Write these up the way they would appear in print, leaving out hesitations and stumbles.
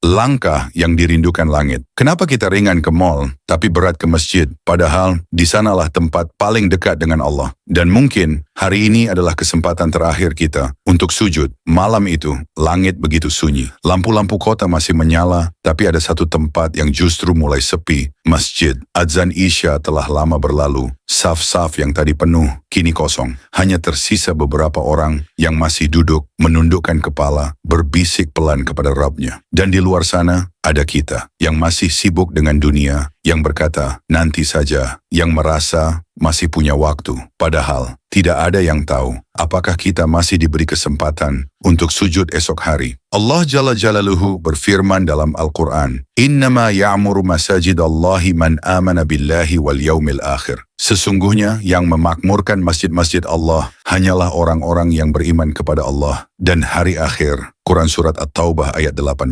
Langkah yang dirindukan langit. Kenapa kita ringan ke mall, tapi berat ke masjid? Padahal di sanalah tempat paling dekat dengan Allah. Dan mungkin hari ini adalah kesempatan terakhir kita untuk sujud. Malam itu, langit begitu sunyi. Lampu-lampu kota masih menyala, tapi ada satu tempat yang justru mulai sepi. Masjid. Azan Isya telah lama berlalu. Saf-saf yang tadi penuh, kini kosong. Hanya tersisa beberapa orang yang masih duduk, menundukkan kepala, berbisik pelan kepada Rabb-Nya. Dan di luar sana, ada kita yang masih sibuk dengan dunia, yang berkata, nanti saja, yang merasa masih punya waktu. Padahal, tidak ada yang tahu apakah kita masih diberi kesempatan untuk sujud esok hari. Allah Jalla Jalaluhu berfirman dalam Al-Quran, Innama ya'muru masajidallahi man amana billahi wal yaumil akhir. Sesungguhnya yang memakmurkan masjid-masjid Allah hanyalah orang-orang yang beriman kepada Allah dan hari akhir. Quran Surat At-Taubah ayat 18.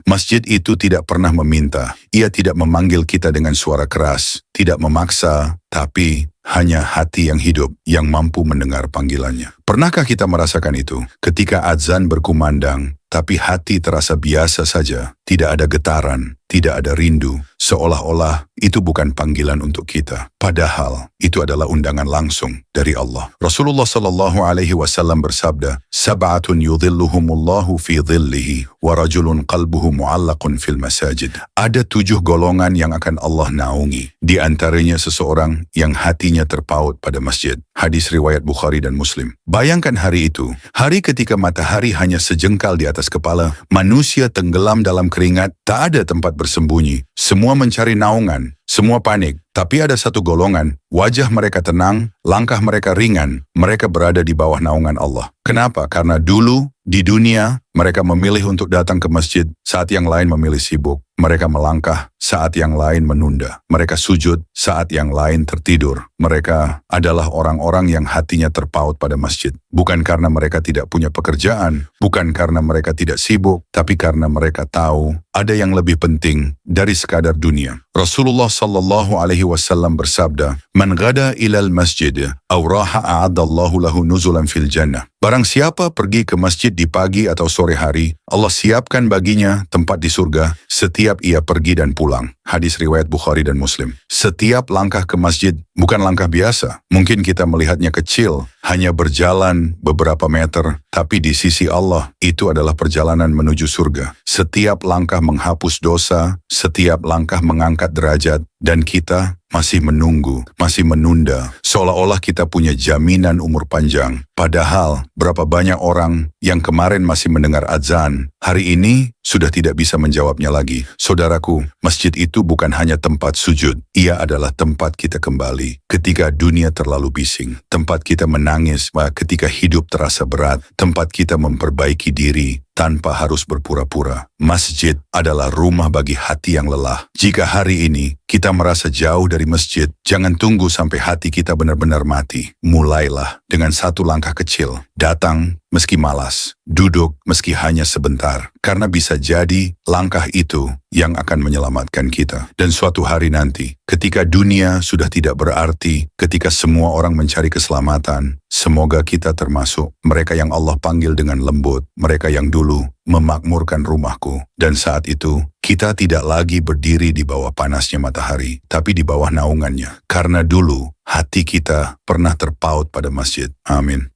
Masjid itu tidak pernah meminta. Ia tidak memanggil kita dengan suara keras, tidak memaksa, tapi hanya hati yang hidup yang mampu mendengar panggilannya. Pernahkah kita merasakan itu? Ketika azan berkumandang, tapi hati terasa biasa saja, tidak ada getaran, tidak ada rindu, seolah-olah itu bukan panggilan untuk kita. Padahal itu adalah undangan langsung dari Allah. Rasulullah SAW bersabda, Sab'atun yudhilluhumullahu fi dhillihi, wa rajulun qalbuhu mu'allaqun fil masajid. Ada 7 golongan yang akan Allah naungi. Di antaranya seseorang yang hatinya terpaut pada masjid. Hadis riwayat Bukhari dan Muslim. Bayangkan hari itu, hari ketika matahari hanya sejengkal di atas kepala, manusia tenggelam dalam keringat, tak ada tempat bersembunyi, semua mencari naungan, semua panik. Tapi ada satu golongan, wajah mereka tenang, langkah mereka ringan, mereka berada di bawah naungan Allah. Kenapa? Karena dulu di dunia mereka memilih untuk datang ke masjid saat yang lain memilih sibuk. Mereka melangkah saat yang lain menunda. Mereka sujud saat yang lain tertidur. Mereka adalah orang-orang yang hatinya terpaut pada masjid. Bukan karena mereka tidak punya pekerjaan, bukan karena mereka tidak sibuk, tapi karena mereka tahu ada yang lebih penting dari sekadar dunia. Rasulullah SAW bersabda, Man ghada ilal masjid, aw raha a'adallahu lahu nuzulan fil jannah. Barang siapa pergi ke masjid di pagi atau sore hari, Allah siapkan baginya tempat di surga setiap ia pergi dan pulang. Hadis riwayat Bukhari dan Muslim. Setiap langkah ke masjid bukan langkah biasa. Mungkin kita melihatnya kecil, hanya berjalan beberapa meter, tapi di sisi Allah itu adalah perjalanan menuju surga. Setiap langkah menghapus dosa, setiap langkah mengangkat derajat, dan kita masih menunggu, masih menunda, seolah-olah kita punya jaminan umur panjang. Padahal, berapa banyak orang yang kemarin masih mendengar azan, hari ini sudah tidak bisa menjawabnya lagi. Saudaraku, masjid itu bukan hanya tempat sujud, ia adalah tempat kita kembali ketika dunia terlalu bising, tempat kita menangis ketika hidup terasa berat, tempat kita memperbaiki diri tanpa harus berpura-pura. Masjid adalah rumah bagi hati yang lelah. Jika hari ini kita merasa jauh dari masjid, jangan tunggu sampai hati kita benar-benar mati. Mulailah dengan satu langkah kecil. Datang meski malas, duduk meski hanya sebentar. Karena bisa jadi langkah itu yang akan menyelamatkan kita. Dan suatu hari nanti, ketika dunia sudah tidak berarti, ketika semua orang mencari keselamatan, semoga kita termasuk mereka yang Allah panggil dengan lembut, mereka yang dulu memakmurkan rumahku. Dan saat itu, kita tidak lagi berdiri di bawah panasnya matahari, tapi di bawah naungannya. Karena dulu, hati kita pernah terpaut pada masjid. Amin.